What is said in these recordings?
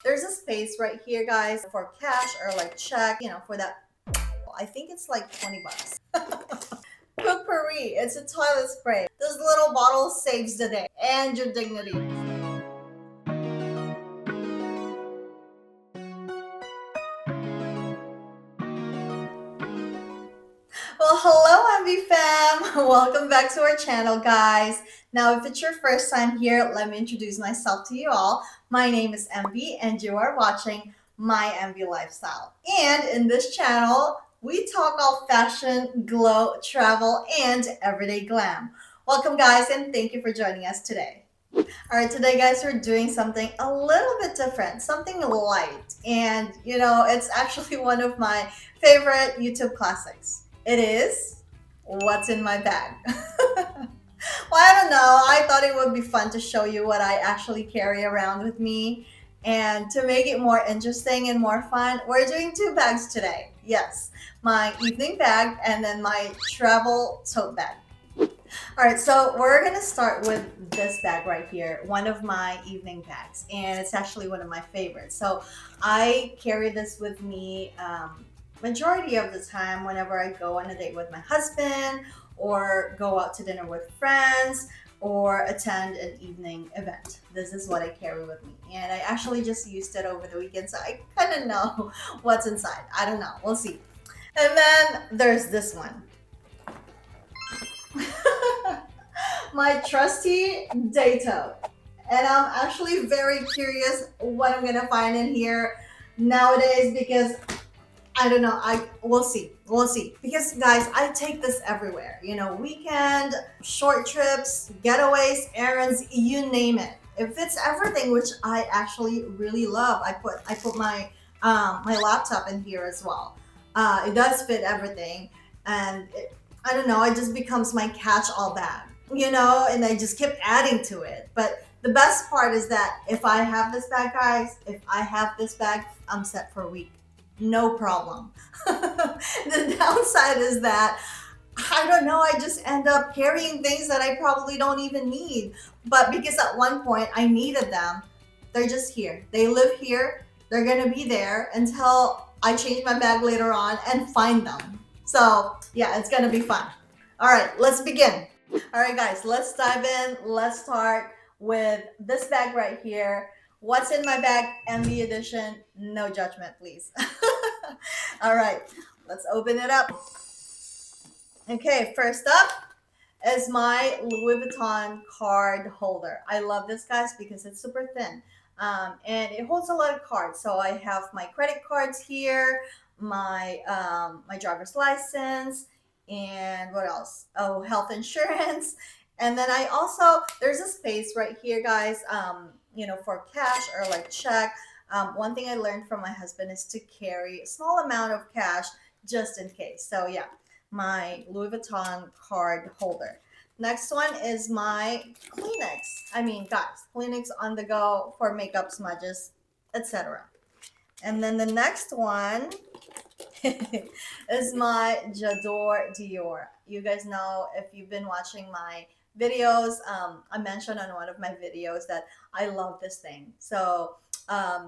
There's a space right here, guys, for cash or like check, for that. I think it's like 20 bucks. Cookery, it's a toilet spray. This little bottle saves the day and your dignity. Well, hello, MV fam. Welcome back to our channel, guys. Now, if it's your first time here, let me introduce myself to you all. My name is MV, and you are watching my MV Lifestyle. And in this channel, we talk all fashion, glow, travel, and everyday glam. Welcome, guys, and thank you for joining us today. All right, today, guys, we're doing something a little bit different, something light. And, it's actually one of my favorite YouTube classics. It is What's in My Bag. Well, I don't know. I thought it would be fun to show you what I actually carry around with me. And to make it more interesting and more fun, we're doing two bags today. Yes, my evening bag and then my travel tote bag. All right, so we're gonna start with this bag right here, one of my evening bags, and it's actually one of my favorites. So I carry this with me majority of the time whenever I go on a date with my husband or go out to dinner with friends or attend an evening event. This is what I carry with me, and I actually just used it over the weekend, so I kind of know what's inside. I don't know, we'll see. And then there's this one. My trusty Dato. And I'm actually very curious what I'm gonna find in here nowadays because I don't know. We'll see. We'll see. Because guys, I take this everywhere. Weekend, short trips, getaways, errands, you name it. It fits everything, which I actually really love. I put my laptop in here as well. It does fit everything, and I don't know. It just becomes my catch-all bag, and I just keep adding to it. But the best part is that if I have this bag, guys, if I have this bag, I'm set for a week. No problem. The downside is that I don't know, I just end up carrying things that I probably don't even need. But because at one point I needed them, they're just here. They live here. They're going to be there until I change my bag later on and find them. So, yeah, it's going to be fun. All right, let's begin. All right, guys, let's dive in. Let's start with this bag right here. What's in my bag, MV edition? No judgment, please. All right, let's open it up. Okay, first up is my Louis Vuitton card holder. I love this, guys, because it's super thin. And it holds a lot of cards. So I have my credit cards here, my driver's license, and what else? Oh, health insurance. And then I also, there's a space right here, guys, for cash or like check. One thing I learned from my husband is to carry a small amount of cash just in case. So yeah, my Louis Vuitton card holder. Next one is my Kleenex. I mean, guys, Kleenex on the go for makeup smudges, etc. And then the next one is my J'adore Dior. You guys know, if you've been watching my videos, I mentioned on one of my videos that I love this thing. So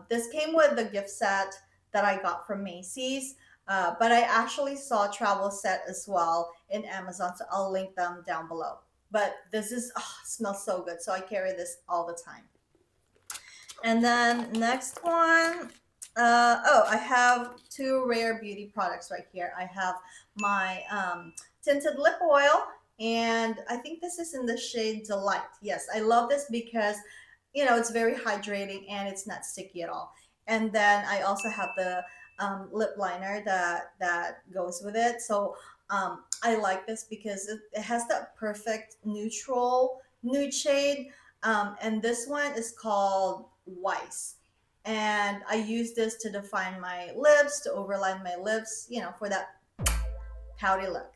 this came with the gift set that I got from Macy's, but I actually saw a travel set as well in Amazon, so I'll link them down below. But this is, smells so good, so I carry this all the time. And then next one, I have two rare beauty products right here. I have my tinted lip oil, and I think this is in the shade Delight. Yes, I love this because it's very hydrating and it's not sticky at all. And then I also have the lip liner that goes with it. So I like this because it has that perfect neutral nude shade. And this one is called Weiss. And I use this to define my lips, to overline my lips, for that pouty look.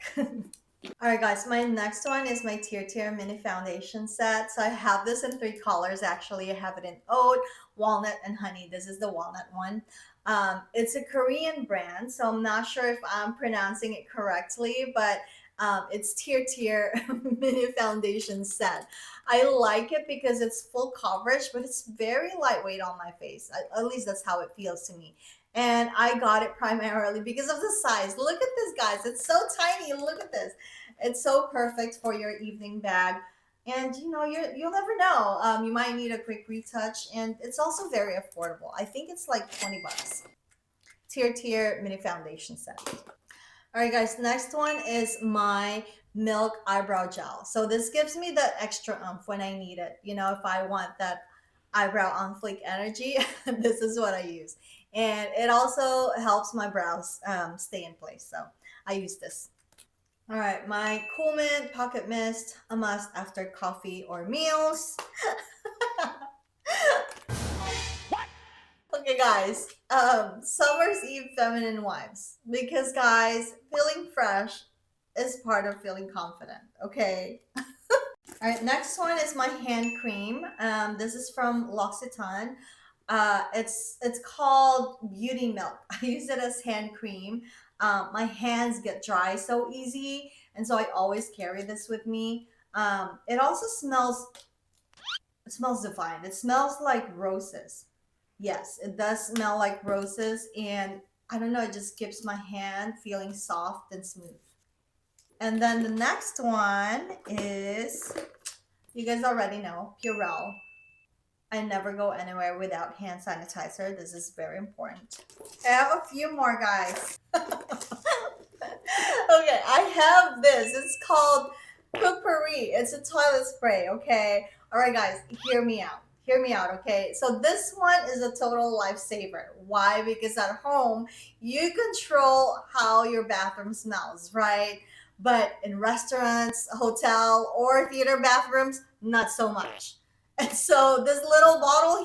All right, guys, my next one is my Tier Mini Foundation set. So I have this in three colors, actually. I have it in oat, walnut, and honey. This is the walnut one. It's a Korean brand, so I'm not sure if I'm pronouncing it correctly, but It's tier mini foundation set. I like it because it's full coverage, but it's very lightweight on my face. At least that's how it feels to me. And I got it primarily because of the size. Look at this, guys. It's so tiny. Look at this. It's so perfect for your evening bag. And you'll never know. You might need a quick retouch, and it's also very affordable. I think it's like 20 bucks. Tier mini foundation set. All right, guys, next one is my Milk Eyebrow Gel. So this gives me the extra oomph when I need it. If I want that eyebrow on fleek energy, this is what I use. And it also helps my brows stay in place. So I use this. All right, my Cool Mint Pocket Mist, a must after coffee or meals. Okay, guys, summer's eve feminine vibes, because guys, feeling fresh is part of feeling confident. Okay. All right, next one is my hand cream. This is from L'Occitane. It's called Beauty Milk. I use it as hand cream. My hands get dry so easy, and so I always carry this with me. It also smells divine. It smells like roses. Yes, it does smell like roses, and I don't know, it just keeps my hand feeling soft and smooth. And then the next one is, you guys already know, Purell. I never go anywhere without hand sanitizer. This is very important. I have a few more, guys. Okay, I have this. It's called Poopery. It's a toilet spray, okay? All right, guys, hear me out. Hear me out, okay? So this one is a total lifesaver. Why? Because at home, you control how your bathroom smells, right? But in restaurants, hotel, or theater bathrooms, not so much. And so this little bottle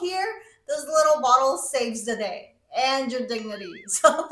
saves the day and your dignity. So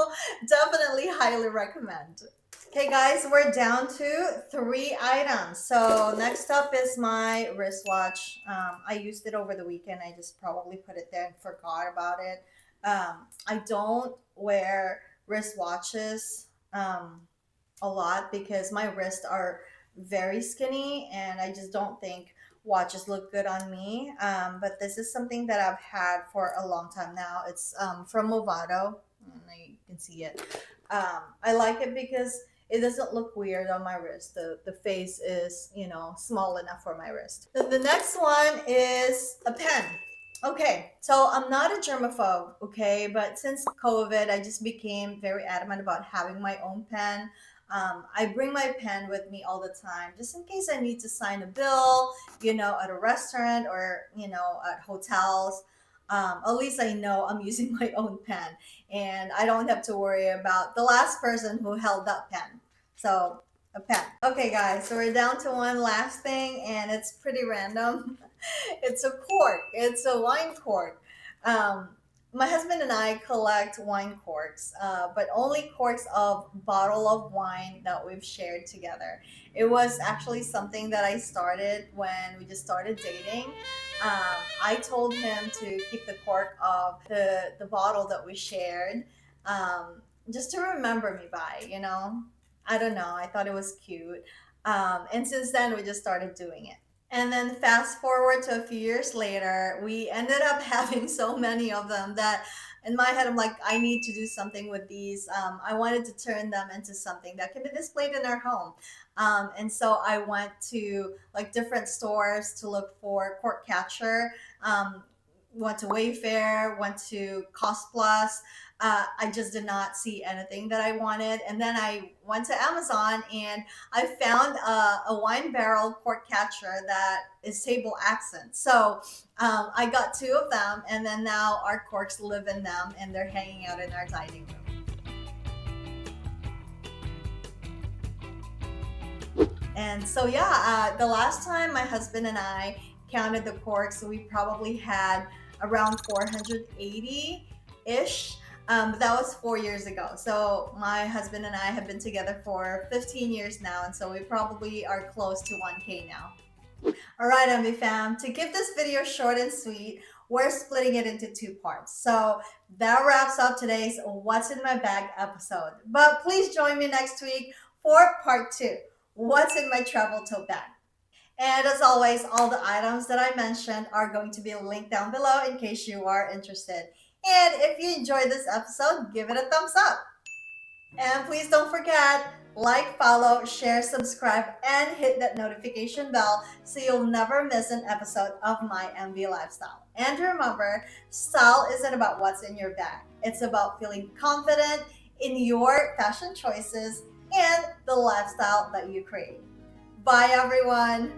definitely highly recommend. Okay, guys, we're down to 3 items. So next up is my wristwatch. I used it over the weekend. I just probably put it there and forgot about it. I don't wear wristwatches a lot because my wrists are very skinny, and I just don't think watches look good on me. But this is something that I've had for a long time now. It's from Movado, and you can see it. I like it because it doesn't look weird on my wrist. The face is, small enough for my wrist. The next one is a pen. Okay, so I'm not a germaphobe, okay, but since COVID, I just became very adamant about having my own pen. I bring my pen with me all the time, just in case I need to sign a bill, at a restaurant or, at hotels. At least I know I'm using my own pen, and I don't have to worry about the last person who held that pen. So, a pen. Okay, guys, so we're down to one last thing, and it's pretty random. It's a cork. It's a wine cork. Um, my husband and I collect wine corks, but only corks of bottle of wine that we've shared together. It was actually something that I started when we just started dating. I told him to keep the cork of the bottle that we shared, just to remember me by. I don't know. I thought it was cute. And since then, we just started doing it. And then fast forward to a few years later, we ended up having so many of them that in my head, I'm like, I need to do something with these. I wanted to turn them into something that can be displayed in our home. And so I went to like different stores to look for cork catcher. Went to Wayfair, went to Cost Plus. I just did not see anything that I wanted. And then I went to Amazon and I found a wine barrel cork catcher that is table accent. So I got two of them, and then now our corks live in them and they're hanging out in our dining room. And so, yeah, the last time my husband and I counted the corks, we probably had around 480 ish. But that was 4 years ago. So my husband and I have been together for 15 years now, and so we probably are close to 1K now. All right, MB fam, to keep this video short and sweet, we're splitting it into two parts. So that wraps up today's What's in My Bag episode. But please join me next week for part two. what's in my travel tote bag. And as always, all the items that I mentioned are going to be linked down below in case you are interested. And if you enjoyed this episode, give it a thumbs up. And please don't forget, like, follow, share, subscribe, and hit that notification bell so you'll never miss an episode of my MV Lifestyle. And remember, style isn't about what's in your bag. It's about feeling confident in your fashion choices and the lifestyle that you create. Bye, everyone.